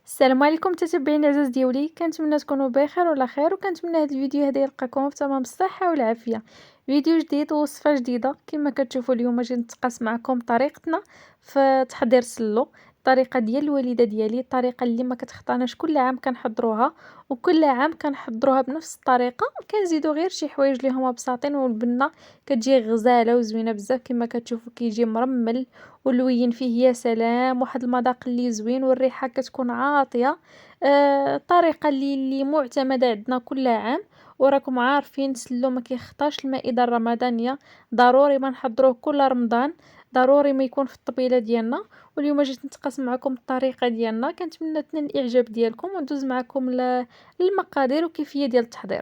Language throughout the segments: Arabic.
السلام عليكم متتبعين العزاز ديالي، كنتمنى تكونوا بخير وعلى خير، وكنتمنى هذا الفيديو هذا يلقاكم في تمام الصحه والعافيه. فيديو جديد ووصفه جديده. كما كتشوفوا اليوم اجي نتقاس معكم طريقتنا في تحضير السلو، الطريقه ديال الوالده ديالي، الطريقه اللي ما كتخطاناش كل عام كنحضروها، وكل عام كنحضروها بنفس الطريقه، كنزيدوا غير شي حوايج اللي هما بساطين، والبنه كتجي غزاله وزوينه بزاف. كما كتشوفوا كيجي مرمل واللوين فيه يا سلام، واحد المذاق اللي زوين والريحه كتكون عاطيه. الطريقه اللي معتمده عندنا كل عام. وراكم عارفين السلو ما كيخطاش المائده الرمضانيه، ضروري ما نحضروه كل رمضان، ضروري ما يكون في الطبيله ديالنا. واليوم جيت نتقاسم معكم الطريقه ديالنا، كنتمنى تنال الاعجاب ديالكم، وندوز معكم للمقادير وكيفيه ديال التحضير.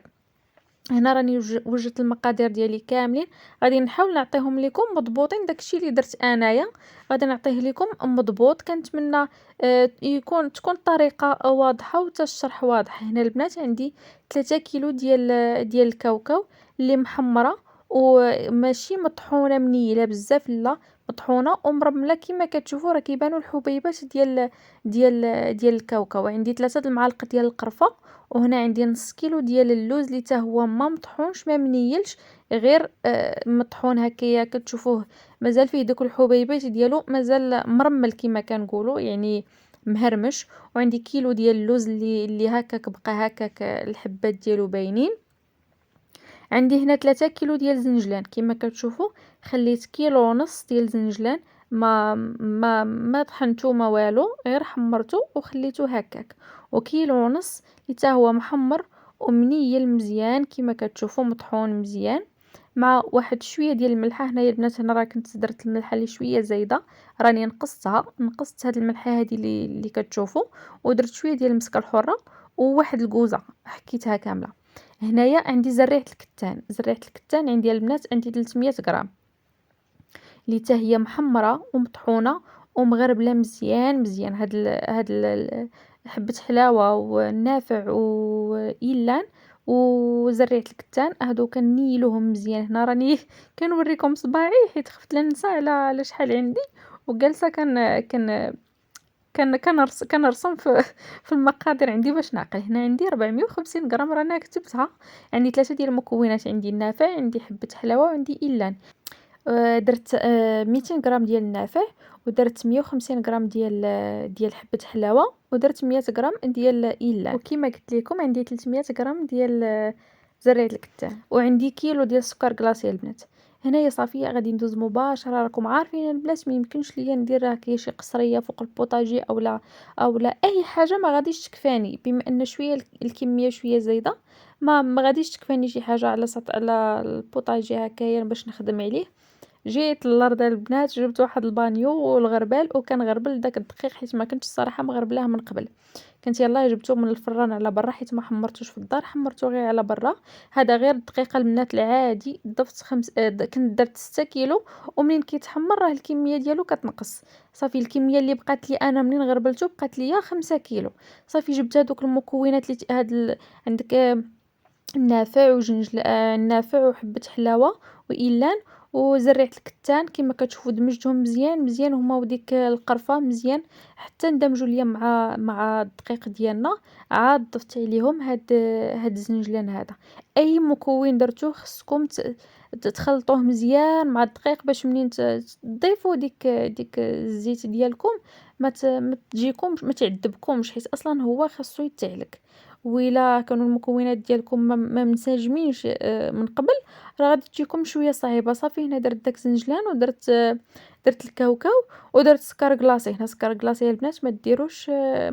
هنا راني وجدت المقادير ديالي كاملين، غادي نحاول نعطيهم لكم مضبوطين. داكشي اللي درت انايا غادي نعطيه لكم مضبوط. كنتمنى تكون الطريقه واضحه وتا الشرح واضح. هنا البنات عندي 3 كيلو ديال الكاوكاو اللي محمره وماشي مطحونه منيله بزاف، لا مطحونه ومرمله. كما كتشوفوا راه كيبانوا الحبيبات ديال الكاوكاو. عندي 3 المعالق ديال القرفه، وهنا عندي نص كيلو ديال اللوز اللي حتى هو ما مطحونش ما منيلش، غير مطحون هكايا كتشوفوه مازال فيه دوك الحبيبات ديالو، مازال مرمل كما كنقولوا، يعني مهرمش. وعندي كيلو ديال اللوز اللي هكاك بقى هكاك الحبات ديالو باينين. عندي هنا 3 كيلو ديال الزنجلان. كما كتشوفوا خليت كيلو ونص ديال الزنجلان، ما طحنتو ما والو، غير حمرته وخليته هكاك. وكيلو ونص اللي حتى هو محمر ومنيل مزيان، كما كتشوفوا مطحون مزيان، مع واحد شويه ديال الملحه. هنايا البنات هنا راه كنت درت الملحه اللي شويه زايده، راني نقصت هاد الملحه هذه اللي كتشوفوا، ودرت شويه ديال المسكه الحره وواحد الكوزه حكيتها كامله. هنايا عندي زريعه الكتان عندي البنات، عندي 300 غرام، اللي حتى هي محمره ومطحونه ومغربله مزيان مزيان. حبه حلاوه والنافع وإيلان وزريعه الكتان هادو كنيلوهم مزيان. هنا راني كنوريكم صباعي حيت خفت لا ننسى على شحال عندي، وجالسه كنرسم في المقادير عندي باش نعقل. هنا عندي 450 غرام رانا كتبتها. عندي 3 ديال المكونات، عندي النافع، عندي حبة حلاوة، وعندي إيلان. درت 200 غرام ديال النافع، ودرت 150 غرام ديال حبة حلاوة، ودرت 100 غرام ديال إيلان. وكما قلت لكم عندي 300 غرام ديال زريعة الكتان، وعندي كيلو ديال السكر كلاصي البنات. هنايا صافيه غادي ندوز مباشره. راكم عارفين البنات ما يمكنش ليا ندير هكايا شي قصريه فوق البوطاجي او لا اي حاجه ما غاديش تكفاني، بما ان شويه الكميه شويه زايده، ما غاديش تكفاني شي حاجه على البوطاجي هكايا باش نخدم عليه. جيت للارض البنات، جبت واحد البانيو والغربال وكنغربل داك الدقيق، حيت ما كنتش الصراحه مغربلاه من قبل. كنت يلاه جبتو من الفران على برا، حيت ما حمرتوش في الدار، حمرتو غير على برا. هذا غير الدقيقه البنات العادي. ضفت كنت درت 6 كيلو، ومنين كيتحمر راه الكميه ديالو كتنقص. صافي الكميه اللي بقات لي انا منين غربلته بقات لي 5 كيلو. صافي جبت هذوك المكونات اللي عندك النافع وجنجل النافع وحبة حلاوة وإيلان وزريعة الكتان. كما كتشوفوا دمجتهم مزيان مزيان، هما وديك القرفة مزيان حتى ندمجوا ليا مع الدقيق ديالنا. عاد ضفت عليهم هاد الزنجلان هذا. اي مكون درتوه خصكم تخلطوه مزيان مع الدقيق، باش منين تضيفوا ديك الزيت ديالكم ما تجيكمش، ما تعذبكمش، حيت اصلا هو خاصو يتعلك. وإلا كانوا المكونات ديالكم ما منسجمينش من قبل، راه غادي تجيكم شويه صعيبه. صافي هنا درت داك الزنجلان، ودرت درت الكاوكاو، ودرت سكر كلاصي. هنا سكر كلاصي البنات ما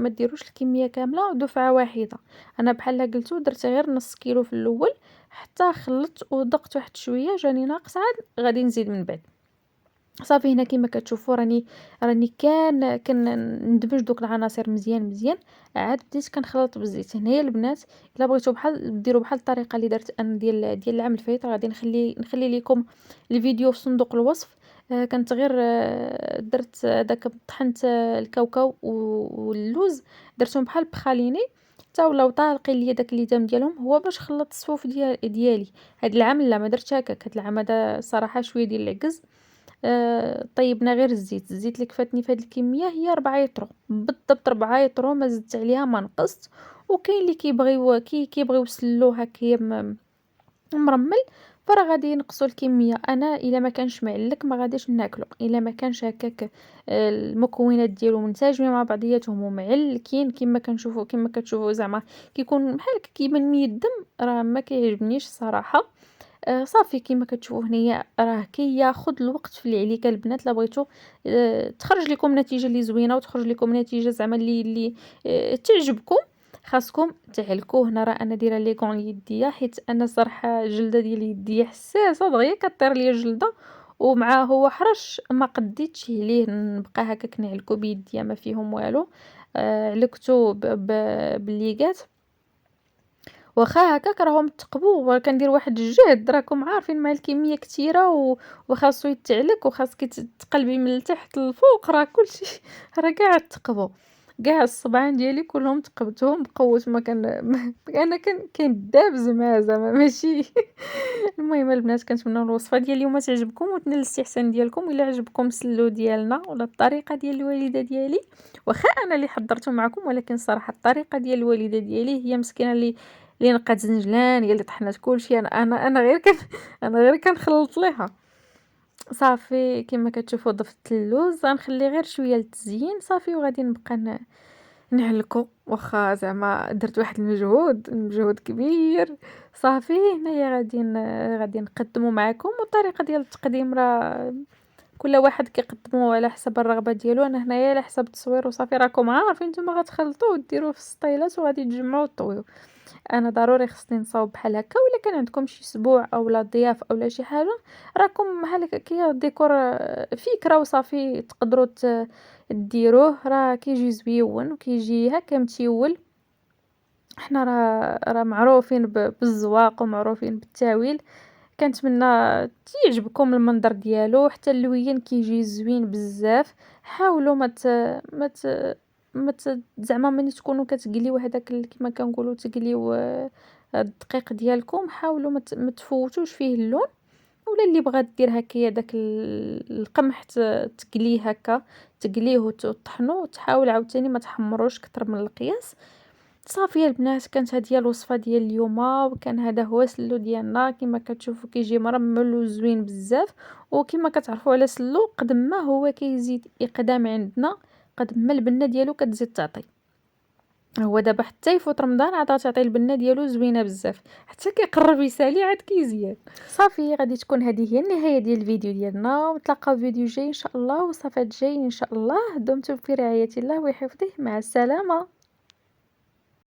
ديروش الكميه كامله ودفعه واحده. انا بحال قلتو درت غير نص كيلو في الاول، حتى خلطت وضقت واحد شويه جاني ناقص، عاد غادي نزيد من بعد. صافي هنا كما كتشوفوا راني ندمج دوك العناصر مزيان مزيان. عاد بديت كنخلط بالزيت. هنايا البنات الا بغيتو ديروا بحال الطريقه اللي درت انا ديال العام الفايت، غادي نخلي لكم الفيديو في صندوق الوصف. كنت غير درت داك طحنت الكاوكاو واللوز، درتهم بحال بخاليني حتى ولاو طالقين ليا داك الليدام ديالهم، هو باش خلطت الصفوف ديالي. هاد العام لا ما درتش هكاك، هاد العام هذا صراحه شويه ديال العكز. طيبنا غير الزيت اللي كفاتني في هاد الكمية هي 4 يطرو، بالضبط 4 يطرو، ما زدت عليها ما نقصت. وكاين اللي كيبغيو يسلّو هكايا مرمّل، فراه غادي ينقصوا الكمية. أنا إلا ما كانش معلّك ما غاديش ناكلو، إلا ما كانش هكاك المكونات ديالو منسجمين مع بعضياتهم ومعلّكين كيما كتشوفوا زعما كيكون بحال هكا كيبان ميت الدم، راه ما كيعجبنيش الصراحة. صافي كيما كتشوفوا هنايا راه كياخد الوقت في اللي عليك البنات. لا بغيتو تخرج لكم نتيجة اللي زوينة وتخرج لكم نتيجة زعما اللي تعجبكم، خاصكم تعلكوه. هنا راه أنا دايرة لي غون ليديا، حيت أنا صراحة الجلدة ديال يديا حساسة دغيا كطير ليا الجلدة، ومع هو حرش ما قديتش عليه نبقى هكاك نعلكو بيديا ما فيهم والو. علكتو بالليغات، واخا هكاك راهم تقبوا كندير واحد الجهد. راكم عارفين مع الكمية كتيرة وخاصو يتعلك وخاصك تقلبي من التحت للفوق، راه كلشي راه كاع تقبوا، كاع الصبعان ديالي كلهم تقبتهم بقوة ما كان انا كندابز معاه زعما ماشي. المهم البنات كنتمنى الوصفة ديال اليوم تعجبكم وتنال الاستحسان ديالكم. الا عجبكم السلو ديالنا ولا الطريقة ديال الوالدة ديالي، واخا انا اللي حضرته معكم، ولكن صراحة الطريقة ديال الوالدة ديالي هي مسكينة اللي نقات زنجلان، هي اللي طحنات كلشي. انا غير انا غير كنخلط ليها. صافي كما كتشوفوا ضفت اللوز، غنخلي غير شويه للتزيين صافي، وغادي نبقى نعلكو. واخا زعما درت واحد مجهود كبير. صافي هنايا غادي نقدمو معكم. والطريقه ديال التقديم راه كل واحد كيقدمو على حسب الرغبه ديالو، انا هنايا على حسب التصوير وصافي. راكم عارفين نتوما غتخلطوه وديروه في السطيلات وغادي تجمعوه وطويو. انا ضروري خصني نصاوب بحال هكا. ولا كان عندكم شي اسبوع اولا ضياف اولا شي حاجه، راكم بحال هكا ديكور فكره وصافي تقدروا ديروه، راه كيجي زويون وكيجي هكا متيول. حنا راه معروفين بالزواق ومعروفين بالتاويل. كنتمنى يعجبكم المنظر ديالو، حتى اللوين كيجي زوين بزاف. حاولوا ما زعما ملي تكونوا كتقليو هذاك كما كنقولوا تقليو الدقيق ديالكم، حاولوا ما تفوتوش فيه اللون. ولا اللي بغات دير هكايا داك القمح تقليه هكا، تقليه وتطحنو وتحاول عاوتاني ما تحمروش كتر من القياس. صافي يا البنات، كانت هذه هي الوصفه ديال اليوم، وكان هذا هو السلو ديالنا. كما كتشوفوا كيجي مرمل وزوين بزاف. وكما كتعرفوا على سلو قد ما هو كيزيد اقدام عندنا، قد ما البنه ديالو كتزيد تعطي. هو دابا حتى يفوت رمضان عاد تعطي البنه ديالو زوينه بزاف، حتى كيقرب يسالي عاد كيزيد. صافي غادي تكون هذه هي النهايه ديال الفيديو ديالنا، ونتلاقاو في فيديو جاي ان شاء الله وصفات جاي ان شاء الله. دمتم في رعايه الله وحفظه، مع السلامه.